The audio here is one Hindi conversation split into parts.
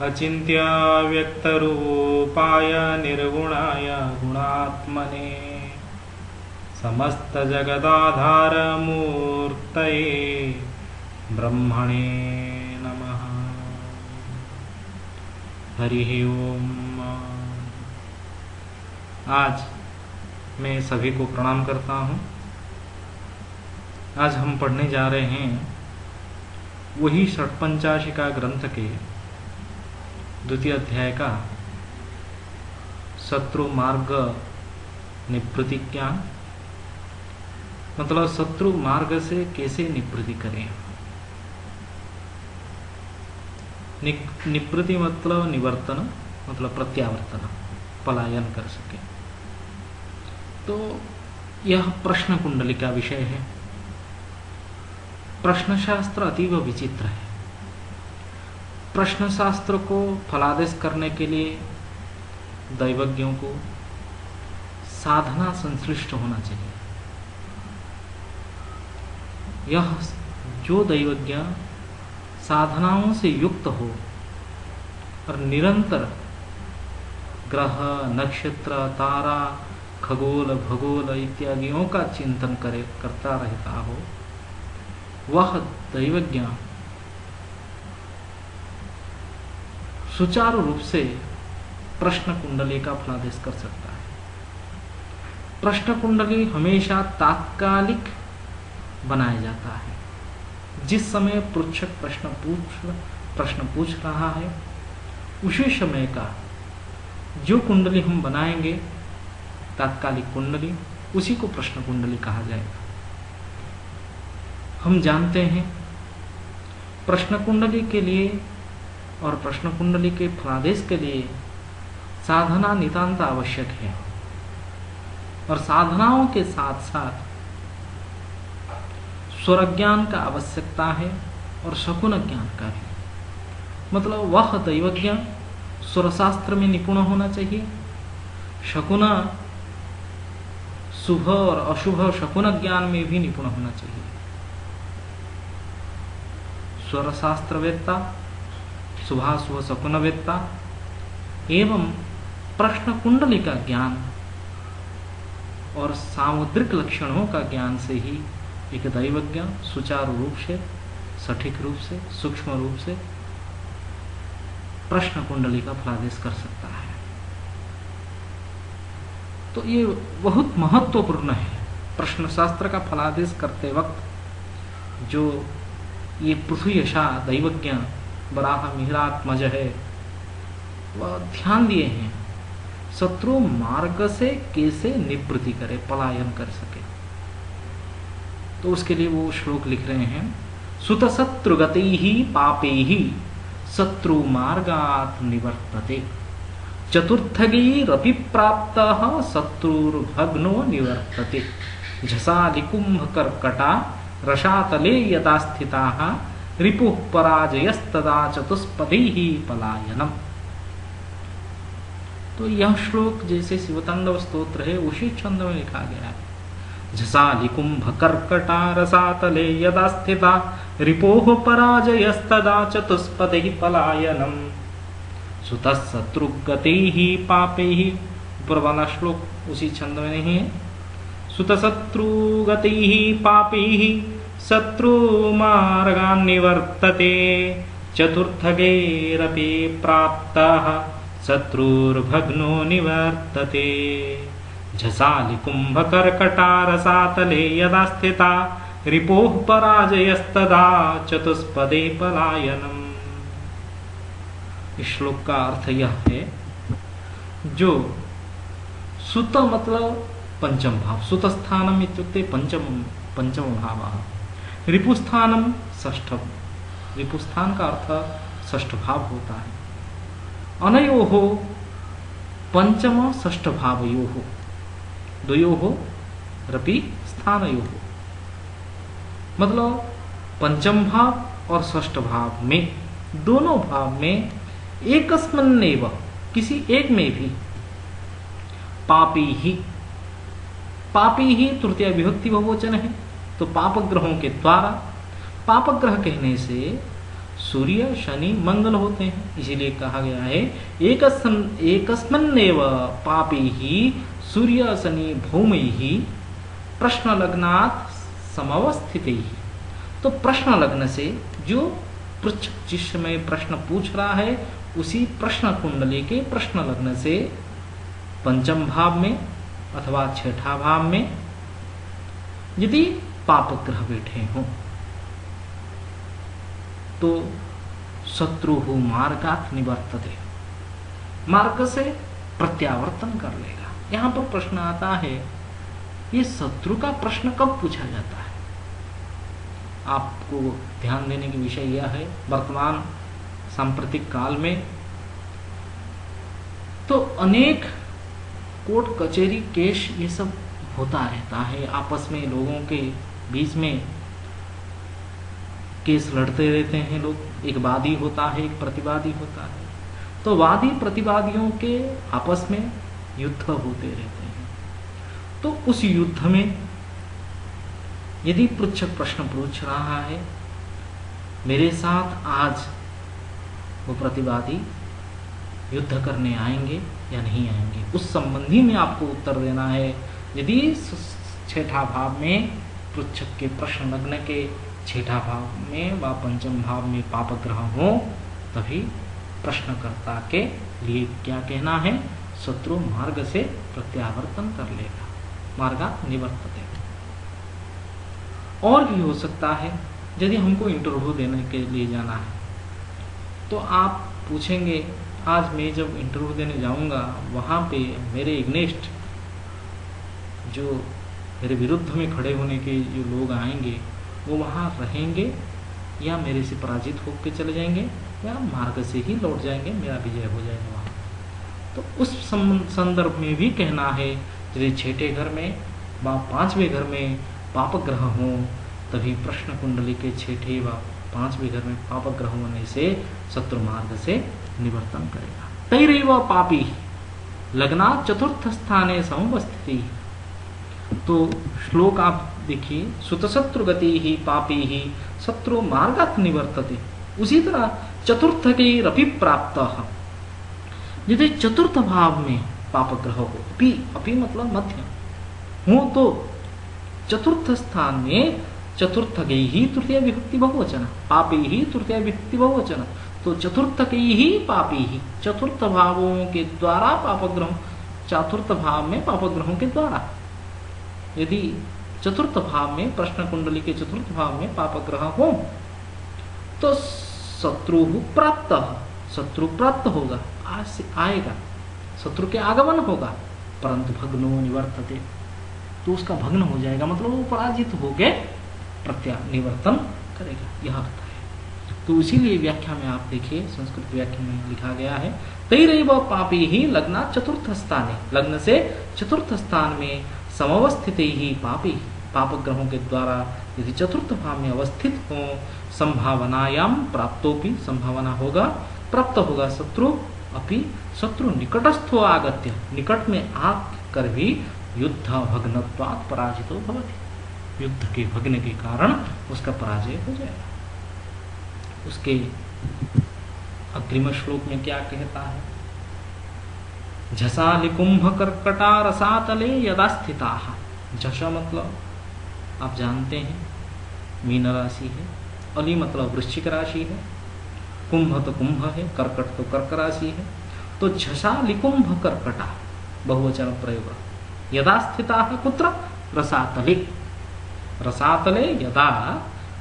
अचिन्त्य व्यक्तरूपाय निर्गुणाय गुणात्मने समस्तजगदाधारमूर्तये ब्रह्मणे नमः। हरि ओम। आज मैं सभी को प्रणाम करता हूँ। आज हम पढ़ने जा रहे हैं वही षट्पंचाशिका ग्रंथ के द्वितीय अध्याय का शत्रु मार्ग निवृत्ति ज्ञान, मतलब शत्रु मार्ग से कैसे निवृत्ति करें। निवृत्ति मतलब निवर्तन, मतलब प्रत्यावर्तन, पलायन कर सके। तो यह प्रश्न कुंडली का विषय है। प्रश्नशास्त्र अतीव विचित्र है। प्रश्नशास्त्र को फलादेश करने के लिए दैवज्ञों को साधना संश्लिष्ट होना चाहिए। यह जो दैवज्ञ साधनाओं से युक्त हो और निरंतर ग्रह, नक्षत्र, तारा, खगोल, भगोल इत्यादियों का चिंतन करता रहता हो, वह दैवज्ञ सुचारू रूप से प्रश्न कुंडली का फलादेश कर सकता है। प्रश्न कुंडली हमेशा तात्कालिक बनाया जाता है। जिस समय पृच्छक प्रश्न पूछ रहा है, उसी समय का जो कुंडली हम बनाएंगे, तात्कालिक कुंडली, उसी को प्रश्न कुंडली कहा जाएगा। हम जानते हैं प्रश्न कुंडली के लिए और प्रश्न कुंडली के फलादेश के लिए साधना नितांत आवश्यक है, और साधनाओं के साथ साथ स्वर ज्ञान का आवश्यकता है और शकुन ज्ञान का भी। मतलब वह दैवज्ञ स्वरशास्त्र में निपुण होना चाहिए, शकुन शुभ और अशुभ शकुन ज्ञान में भी निपुण होना चाहिए। स्वरशास्त्रवेत्ता, शुभाशुभ शकुनवेत्ता एवं प्रश्न कुंडली का ज्ञान और सामुद्रिक लक्षणों का ज्ञान से ही एक दैवज्ञ सुचारू रूप से, सटीक रूप से, सूक्ष्म रूप से प्रश्न कुंडली का फलादेश कर सकता है। तो ये बहुत महत्वपूर्ण है। प्रश्न शास्त्र का फलादेश करते वक्त जो ये पृथ्वी यशा दैवज्ञ बराह मिहिरात्मज है, वह ध्यान दिए हैं शत्रु मार्ग से कैसे निवृत्ति करे, पलायन कर सके। तो उसके लिए वो श्लोक लिख रहे हैं, सुत शत्रुगति ही पापे ही शत्रु मार्गात् निवर्तते, चतुर्थगैरपि प्राप्तः शत्रुर्भग्नो निवर्तते, झसालिकुम्भकर्कटा रसातले यदा स्थिताः रिपुः पराजयस्तदा चतुष्पदैः पलायनम्। तो यह श्लोक जैसे शिवतांडव स्तोत्र है, उसी छंद में लिखा गया है। झसालिकुम्भकर्कटा रसातले यदा स्थिता रिपोः पराजयस्तदा चतुष्पदैः पलायनम्। सुतः शत्रुगतैः पापैः, ऊपर वाला श्लोक उसी छंद में नहीं है। सुतः शत्रुगतैः पापैः शत्रुमार्गान् निवर्तते, चतुर्थगैरपि प्राप्तः शत्रुर्भग्नो निवर्तते, झसालिकुम्भकर्कटा रसातले यदा स्थिता रिपोः पराजयस्तदा चतुष्पदे पलायनम्। इस श्लोक का अर्थ यह है, जो सुत मतलब पंचम भाव, सुत स्थानम इत्युक्ते पंचम भाव, रिपुस्थानम षष्ठ, रिपुस्थान का अर्थ षष्ठ भाव होता है। अनयोः पंचम षष्ठ भावयोः द्वयोः रपि स्थानयोः, मतलब पंचम भाव और षष्ठ भाव में, दोनों भाव में एकस्मिन्नेव, किसी एक में भी, पापी ही तृतीय विभक्ति बहुवचन है, तो पाप ग्रहों के द्वारा, पाप ग्रह कहने से सूर्य शनि मंगल होते हैं। इसीलिए कहा गया है एकस्मन्नेव पापैः सूर्य शनि भौमैः प्रश्न लग्नात् समवस्थितैः। तो प्रश्न लग्न से जो पृच्छक जिस समय प्रश्न पूछ रहा है उसी प्रश्न कुंडली के प्रश्न लग्न से पंचम भाव में अथवा छठा भाव में यदि पाप ग्रह बैठे हों तो शत्रु मार्गात् निवर्तते, मार्ग से प्रत्यावर्तन कर लेगा। यहां पर प्रश्न आता है ये शत्रु का प्रश्न कब पूछा जाता है? आपको ध्यान देने की विषय यह है वर्तमान सांप्रतिक काल में तो अनेक कोर्ट कचहरी केस ये सब होता रहता है, आपस में लोगों के बीच में केस लड़ते रहते हैं लोग, एक वादी होता है एक प्रतिवादी होता है, तो वादी प्रतिवादियों के आपस में युद्ध होते रहते हैं। तो उस युद्ध में यदि पृच्छक प्रश्न पूछ रहा है मेरे साथ आज वो प्रतिवादी युद्ध करने आएंगे या नहीं आएंगे, उस संबंधी में आपको उत्तर देना है। यदि छठा भाव में पृच्छक के प्रश्न लग्न के छठा भाव में व पंचम भाव में पाप ग्रह हो तभी प्रश्नकर्ता के लिए क्या कहना है? शत्रु मार्ग से प्रत्यावर्तन कर लेगा, मार्गात् निवर्तते। और भी हो सकता है यदि हमको इंटरव्यू देने के लिए जाना है तो आप पूछेंगे आज मैं जब इंटरव्यू देने जाऊंगा वहां पे मेरे एग्नेस्ट जो मेरे विरुद्ध में खड़े होने के जो लोग आएंगे वो वहां रहेंगे या मेरे से पराजित होकर चले जाएंगे या मार्ग से ही लौट जाएंगे, मेरा विजय हो जाएगा वहां। तो उस संदर्भ में भी कहना है यदि छठे घर में व पांचवें घर में पाप ग्रह हो तभी प्रश्न कुंडली के छठे व पांचवें घर में पाप ग्रह होने से शत्रु मार्ग से निवर्तन करेगा। तैरेव पापी लग्ना चतुर्थ स्थाने समुपस्थिति। तो श्लोक आप देखिए, सुतशत्रु गति ही पापी ही शत्रु मार्गात् निवर्तते। उसी तरह चतुर्थ के रपि प्राप्त यदि चतुर्थ भाव में पाप ग्रह हो, अपि मतलब मध्य हो, तो चतुर्थ स्थान में चतुर्थ गई ही तृतीय विभक्ति बहुवचन, पापी ही तृतीय विभक्ति बहुवचन। तो चतुर्थ के ही पापी ही, चतुर्थ भावों के द्वारा पापग्रह, चतुर्थ भाव में पापग्रहों के द्वारा। यदि चतुर्थ भाव में प्रश्न कुंडली के चतुर्थ भाव में पापग्रह हो तो शत्रु प्राप्त, शत्रु प्राप्त होगा, आएगा, शत्रु के आगमन होगा, परंतु भग्नो निवर्तते, तो उसका भग्न हो जाएगा, मतलब वो पराजित होके निवर्तन करेगा, यह अर्थ है। तो इसीलिए व्याख्या में आप देखिए, संस्कृत व्याख्या में लिखा गया है तैरेव पापी ही लग्ना चतुर्थ स्थाने, लग्न से चतुर्थ स्थान में समवस्थित ही पापी, पाप ग्रहों के द्वारा यदि चतुर्थ भाव में अवस्थित हो संभावनायाम प्राप्तोपि, संभावना होगा, प्राप्त होगा शत्रु, अपि शत्रु निकटस्थो आगत्य, निकट में आकर भी युद्ध भग्नत्वात् पराजितो भवति, युद्ध के भग्न के कारण उसका पराजय हो जाएगा। उसके अग्रिम श्लोक में क्या कहता है? झसा लिकुंभ कर्कटा रसातले यदा स्थिताः। झसा मतलब आप जानते हैं मीन राशि है, अली मतलब वृश्चिक राशि है, कुंभ तो कुंभ है, कर्कट तो कर्क राशि है। तो झसा लिकुंभ कर्कटा बहुवचन प्रयोग, यदा स्थिताः कुत्र? रसातले, रसातले यदा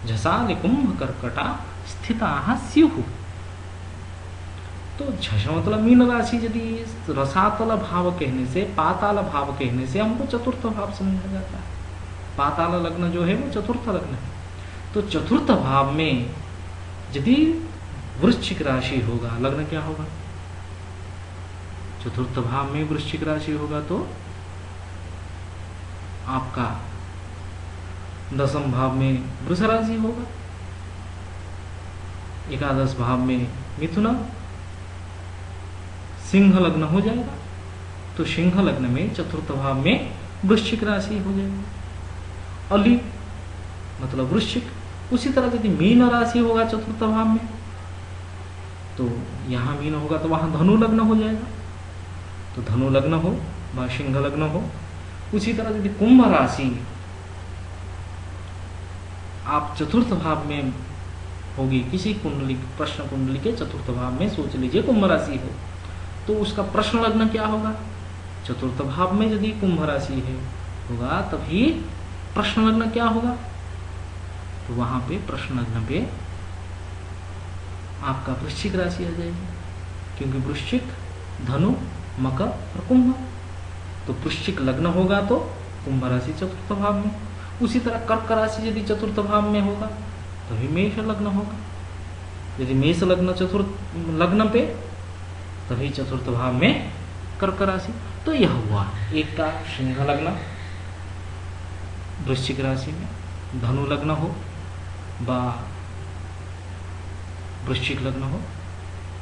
झसा लिकुंभ कर्कटा स्थिताः स्युः। तो झस मतलब मीन राशि, यदि रसातल भाव कहने से, पाताल भाव कहने से हमको चतुर्थ भाव समझा जाता है। पाताल लग्न जो है वो चतुर्थ लग्न है। तो चतुर्थ भाव में यदि वृश्चिक राशि होगा, लग्न क्या होगा? चतुर्थ भाव में वृश्चिक राशि होगा तो आपका दसम भाव में वृष राशि होगा, एकादश भाव में मिथुन, सिंह लग्न हो जाएगा। तो सिंह लग्न में चतुर्थ भाव में वृश्चिक राशि हो जाएगी, अली मतलब वृश्चिक। उसी तरह यदि मीन राशि होगा चतुर्थ भाव में तो यहाँ मीन होगा तो वहाँ धनु लग्न हो जाएगा, तो धनु लग्न हो व सिंह लग्न हो। उसी तरह यदि कुंभ राशि आप चतुर्थ भाव में होगी, किसी कुंडली प्रश्न कुंडली के चतुर्थ भाव में सोच लीजिए कुंभ राशि हो, तो उसका प्रश्न लग्न क्या होगा? चतुर्थ भाव में यदि कुंभ राशि है होगा तभी प्रश्न लग्न क्या होगा? तो वहां पे प्रश्न लग्न पे आपका वृश्चिक राशि आ जाएगी, क्योंकि वृश्चिक, धनु, मकर और कुंभ। तो वृश्चिक लग्न होगा तो कुंभ राशि चतुर्थ भाव में। उसी तरह कर्क राशि यदि चतुर्थ भाव में होगा तभी मेष लग्न होगा। यदि मेष लग्न चतुर्थ लग्न पे तभी चतुर्थ भाव में कर्क राशि। तो यह हुआ एक का सिंह लग्न वृश्चिक राशि में, धनु लग्न हो व वृश्चिक लग्न हो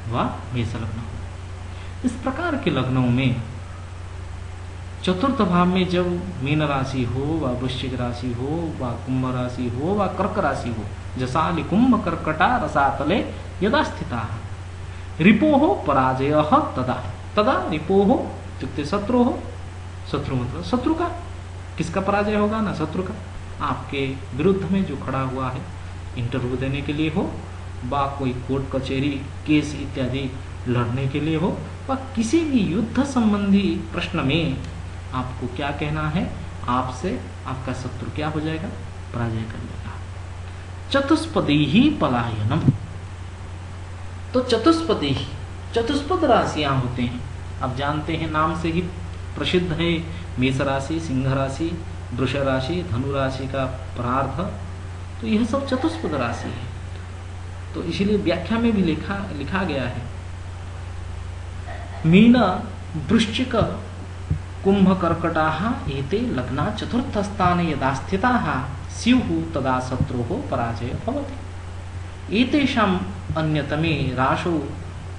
व मेष लग्न हो। इस प्रकार के लग्नों में चतुर्थ भाव में जब मीन राशि हो व वृश्चिक राशि हो व कुंभ राशि हो व कर्क राशि हो, जसालि कुंभ कर्कटा रसातले यदा स्थिता रिपो हो पराजय तदा तदा रिपो हो इत्युक्ते शत्रु हो। शत्रु मतलब शत्रु का, किसका पराजय होगा? ना शत्रु का। आपके विरुद्ध में जो खड़ा हुआ है इंटरव्यू देने के लिए हो व कोई कोर्ट कचहरी केस इत्यादि लड़ने के लिए हो व किसी भी युद्ध संबंधी प्रश्न में आपको क्या कहना है? आपसे आपका शत्रु क्या हो जाएगा? पराजय कर लेगा। चतुष्पदी ही पलायनम। तो चतुष्पदी ही, चतुष्पद राशियां होते हैं। आप जानते हैं नाम से ही प्रसिद्ध है मेष राशि, सिंह राशि, वृष राशि, धनु राशि का परार्थ। तो यह सब चतुष्पद राशि है। तो इसीलिए व्याख्या में भी लिखा गया है मीन वृश्चिक कुंभ कर्कटाः एते लग्ना चतुर्थ स्थाने यदा स्थिताः स्युः तदा शत्रोः पराजय भवति। एतेषाम् अन्यतमे राशौ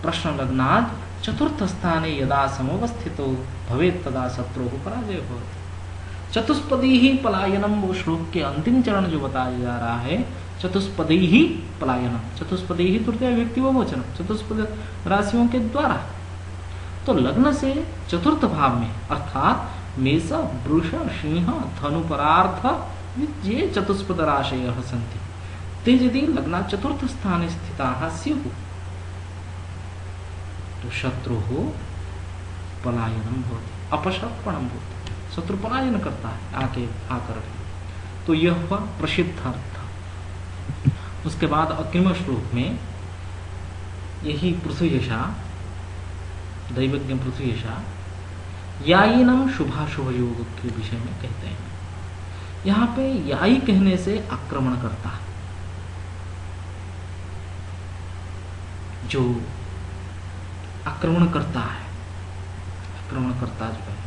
प्रश्न लग्नात् चतुर्थ स्थाने यदा समवस्थितो भवेत् तदा शत्रोः पराजय भवति। चतुष्पदी ही पलायनम, वो श्लोक के अंतिम चरण जो बताया जा रहा है, चतुष्पदी ही पलायनम, चतुष्पदी ही तृतीय व्यक्ति व वचन, चतुष्पद राशियों के द्वारा। तो लग्न से चतुर्थ भाव में अर्थात मेष, वृष, सिंह, धनु परार्थ ये चतुष्पद राशयः सन्ति। ते यदि लग्ना चतुर्थ स्थाने स्थिताः स्युः तो शत्रुः पलायनम भवति, अपसर्पणम भवति। शत्रु पलायन करता है आकर। तो यह हुआ प्रसिद्ध अर्थ। उसके बाद अग्रिम श्लोक में यही पृथ्वीयशा, दैवज्ञ पृथ्वीयशा यायिनम शुभाशुभ योग के विषय में कहते हैं। यहाँ पे याई कहने से आक्रमण करता है, जो आक्रमण करता है, आक्रमण करता जो है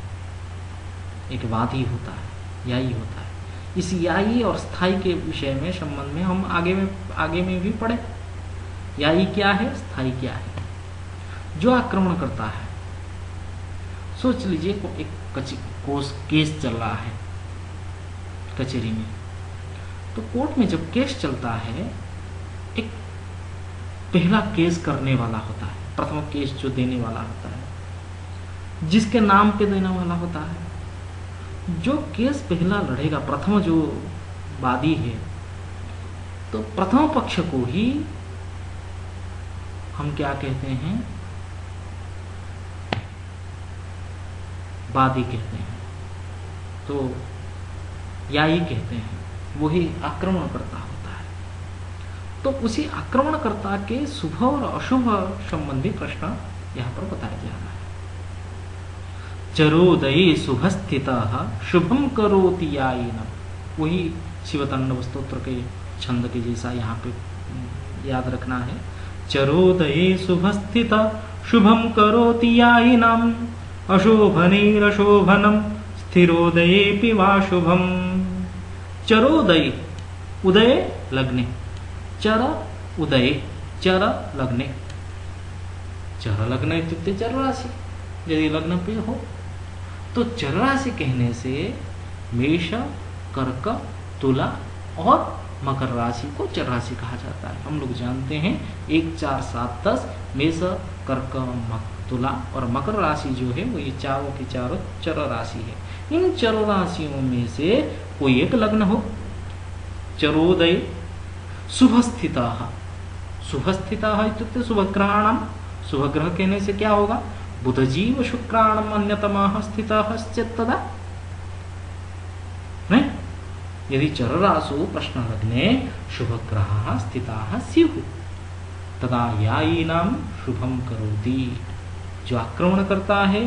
एक वादी होता है, याई होता है। इस याई और स्थाई के विषय में संबंध में हम आगे में भी पढ़े। याई क्या है, स्थाई क्या है? जो आक्रमण करता है, सोच लीजिए एक केस चल रहा है कचहरी में। तो कोर्ट में जब केस चलता है, एक पहला केस करने वाला होता है, प्रथम केस जो देने वाला होता है, जिसके नाम पे देने वाला होता है। जो केस पहला लड़ेगा, प्रथम जो वादी है, तो प्रथम पक्ष को ही हम क्या कहते हैं? वादी कहते हैं। तो याई कहते हैं, वही आक्रमणकर्ता होता है। तो उसी आक्रमणकर्ता के शुभ और अशुभ संबंधी प्रश्न यहाँ पर बताया जा रहा है। चरोदये शुभस्थितः शुभम करोति यायिनम, वही शिवतांडव स्तोत्र के छंद के जैसा यहाँ पे याद रखना है। चरोदये शुभस्थितः शुभम करोति यायिनम अशोभनेरशोभनम स्थिरोदयेऽपि वा शुभम। चरोदये, उदय लग्ने, चर उदय, चर लग्ने। चर लग्न इत्युक्ते चर राशि, यदि लग्न पे हो तो चर राशि कहने से मेष, कर्क, तुला और मकर राशि को चर राशि कहा जाता है। हम लोग जानते हैं 1, 4, 7, 10 मेष, कर्क, तुला और मकर राशि जो है वो ये चारों की चारों चर राशि है। इन चर राशियों में से कोई एक लग्न हो, चरोदय शुभस्थितः, शुभस्थितः इत्युक्ते शुभग्रहाणाम, शुभग्रह कहने से क्या होगा, बुधजीव शुक्राणम अन्यतमः स्थितः तदा नहीं, यदि चररासु प्रश्न लग्ने शुभग्रहाः स्थिताः स्युः तदा यायीनां शुभम करोति, जो आक्रमण करता है,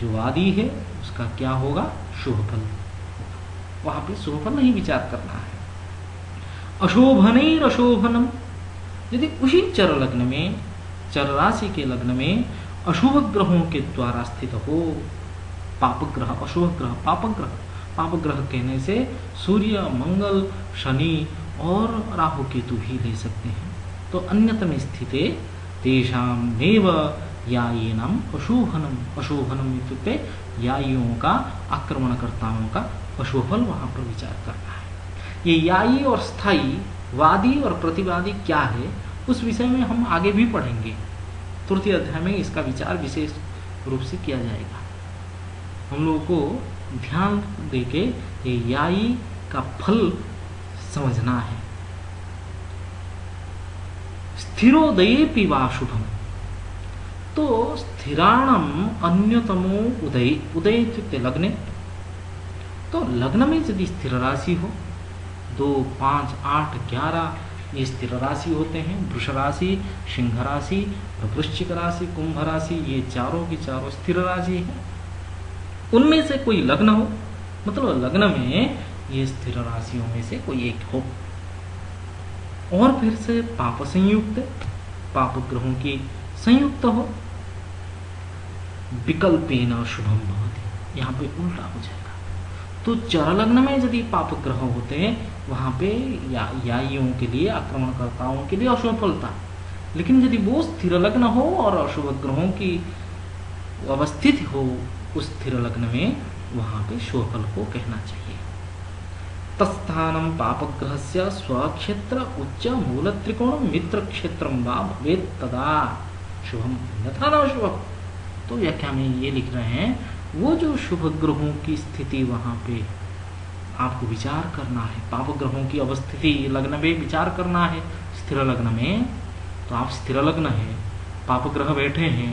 जो वादी है, उसका क्या होगा, शुभ फल। वहां पे शुभ फल नहीं विचार करना है। अशोभनैर अशोभनम, यदि उसी चर लग्न में, चर राशि के लग्न में अशुभ ग्रहों के द्वारा स्थित हो, पाप ग्रह, अशुभ ग्रह, पाप ग्रह, पाप ग्रह कहने से सूर्य, मंगल, शनि और राहु केतु भी ले सकते हैं। तो अन्यतम स्थिते तेषामेव यायीनाम अशोभनम, अशोभनम इत्युक्ते यायियों का, आक्रमणकर्ताओं का अशुभ फल वहां पर विचार करना है। ये यायी और स्थायी, वादी और प्रतिवादी क्या है, उस विषय में हम आगे भी पढ़ेंगे। तृतीय अध्याय में इसका विचार विशेष रूप से किया जाएगा। हम लोगों को ध्यान देके ये यायी का फल समझना है। स्थिरोदयेपि वा शुभम, तो स्थिराणम अन्यतमो उदय, उदय इत्युक्ते लग्ने, तो लग्न में यदि स्थिर राशि हो, 2, 5, 8, 11 ये स्थिर राशि होते हैं। वृष राशि, सिंह राशि, वृश्चिक राशि, कुंभ राशि, ये चारों की चारों स्थिर राशि है। उनमें से कोई लग्न हो, मतलब लग्न में ये स्थिर राशियों में से कोई एक हो, और फिर से पाप संयुक्त, पाप ग्रहों की संयुक्त हो, विकल्पेन शुभम भवति, यहाँ पे उल्टा हो जाएगा। तो चर लग्न में यदि पाप ग्रह होते हैं, वहां पे यायियों के लिए, आक्रमणकर्ताओं के लिए अशुभ फल था। लेकिन यदि वो स्थिर लग्न हो और अशुभ ग्रहों की अवस्थिति हो उस स्थिर लग्न में, वहां पे शुभ फल को कहना चाहिए। तत्स्थानम पापग्रहस्य स्वक्षेत्र उच्च मूल त्रिकोण मित्र क्षेत्रम वा भवेत् तदा शुभम अन्यथा न शुभम। तो व्याख्या में ये लिख रहे हैं, वो जो शुभ ग्रहों की स्थिति वहां पे आपको विचार करना है, पाप ग्रहों की अवस्थिति लग्न में विचार करना है। स्थिर लग्न में तो आप स्थिर लग्न है, पाप ग्रह बैठे हैं,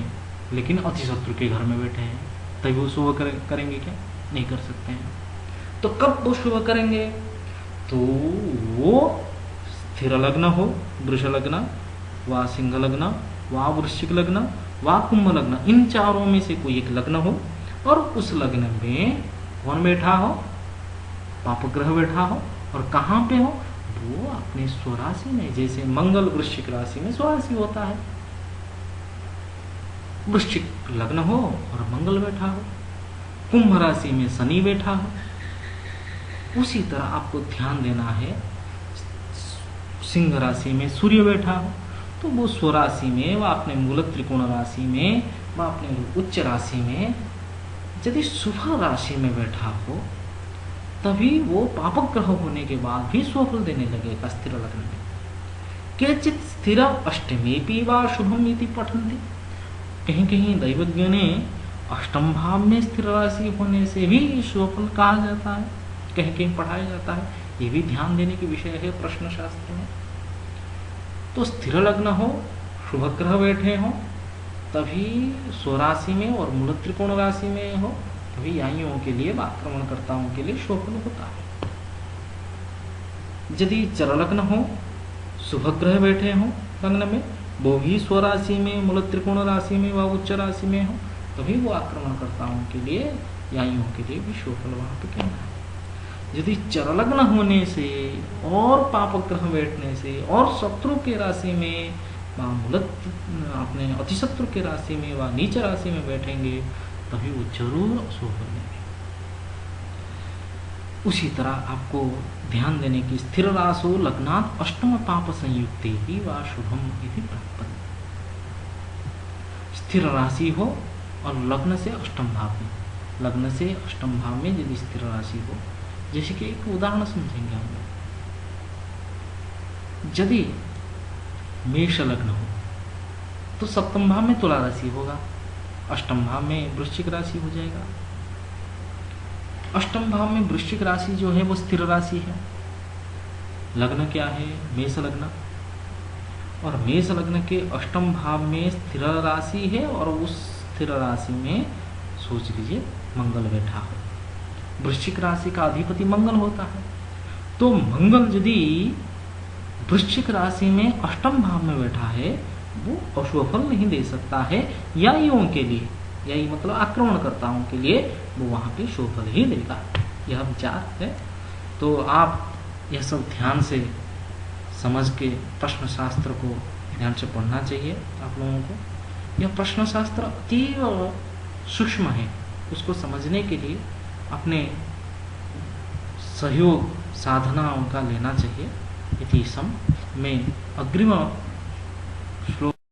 लेकिन अतिशत्रु के घर में बैठे हैं, तभी वो शुभ करेंगे क्या, नहीं कर सकते हैं। तो कब वो शुभ करेंगे, तो वो स्थिर लग्न हो, वृष लग्न व सिंह लग्न व वृश्चिक लग्न व कुंभ लग्न, इन चारों में से कोई एक लग्न हो, और उस लग्न में कौन बैठा हो, पाप ग्रह बैठा हो, और कहाँ पे हो, वो अपने स्वराशि में। जैसे मंगल वृश्चिक राशि में स्वराशि होता है, वृश्चिक लग्न हो और मंगल बैठा हो, कुंभ राशि में शनि बैठा हो। उसी तरह आपको ध्यान देना है, सिंह राशि में सूर्य बैठा हो, तो वो स्वराशि में, वह अपने मूल त्रिकोण राशि में, वह अपने उच्च राशि में यदि शुभ राशि में बैठा हो, तभी वो पापक ग्रह होने के बाद भी स्वफल देने लगेगा स्थिर लग्न में। केचित स्थिर अष्टमेपि वा शुभम इति पठन्ति, कहीं कहीं दैवज्ञों ने अष्टम भाव में स्थिर राशि होने से भी शुभफल कहा जाता है, कहीं कहीं पढ़ाया जाता है। ये भी ध्यान देने की विषय है प्रश्न शास्त्र में। तो स्थिर लग्न हो, शुभ ग्रह बैठे हो, तभी स्वराशि में और मूल त्रिकोण राशि में हो, तभी यायियों के लिए, आक्रमणकर्ताओं के लिए शुभफल होता है। यदि चर लग्न हो, शुभ ग्रह बैठे हो लग्न में, वो भी स्वराशि में, मूल त्रिकोण राशि में व उच्च राशि में हो, तभी वो आक्रमणकर्ताओं के लिए, यायियों के लिए भी शुभफल वहां पे कहना है। यदि चर लग्न होने से और पाप ग्रह बैठने से और शत्रु के राशि में, मूल अपने अतिशत्रु के राशि में व नीच राशि में बैठेंगे, तभी वो जरूर अशुभ बनेंगे। उसी तरह आपको ध्यान देने की, स्थिर राशो लग्नात् अष्टम पाप संयुक्ते ही वा शुभम इति प्राप्त। स्थिर राशि हो और लग्न से अष्टम भाव में, लग्न से अष्टम भाव में यदि स्थिर राशि हो, जैसे कि एक उदाहरण समझेंगे हम लोग। यदि मेष लग्न हो तो सप्तम भाव में तुला राशि होगा, अष्टम भाव में वृश्चिक राशि हो जाएगा। अष्टम भाव में वृश्चिक राशि जो है वो स्थिर राशि है। लग्न क्या है? मेष लग्न। और मेष लग्न के अष्टम भाव में स्थिर राशि है और उस स्थिर राशि में सोच लीजिए मंगल बैठा हो। वृश्चिक राशि का अधिपति मंगल होता है। तो मंगल यदि वृश्चिक राशि में अष्टम भाव में बैठा है वो अशुभ फल नहीं दे सकता है, याइयों के लिए, यही मतलब आक्रमणकर्ताओं के लिए वो वहां पे शुभ फल ही देगा। यह विचार है। तो आप यह सब ध्यान से समझ के प्रश्न शास्त्र को ध्यान से पढ़ना चाहिए आप लोगों को। यह प्रश्न शास्त्र अतीव सूक्ष्म है, उसको समझने के लिए अपने सहयोग साधना उनका लेना चाहिए। इति सम में अग्रिम श्लोक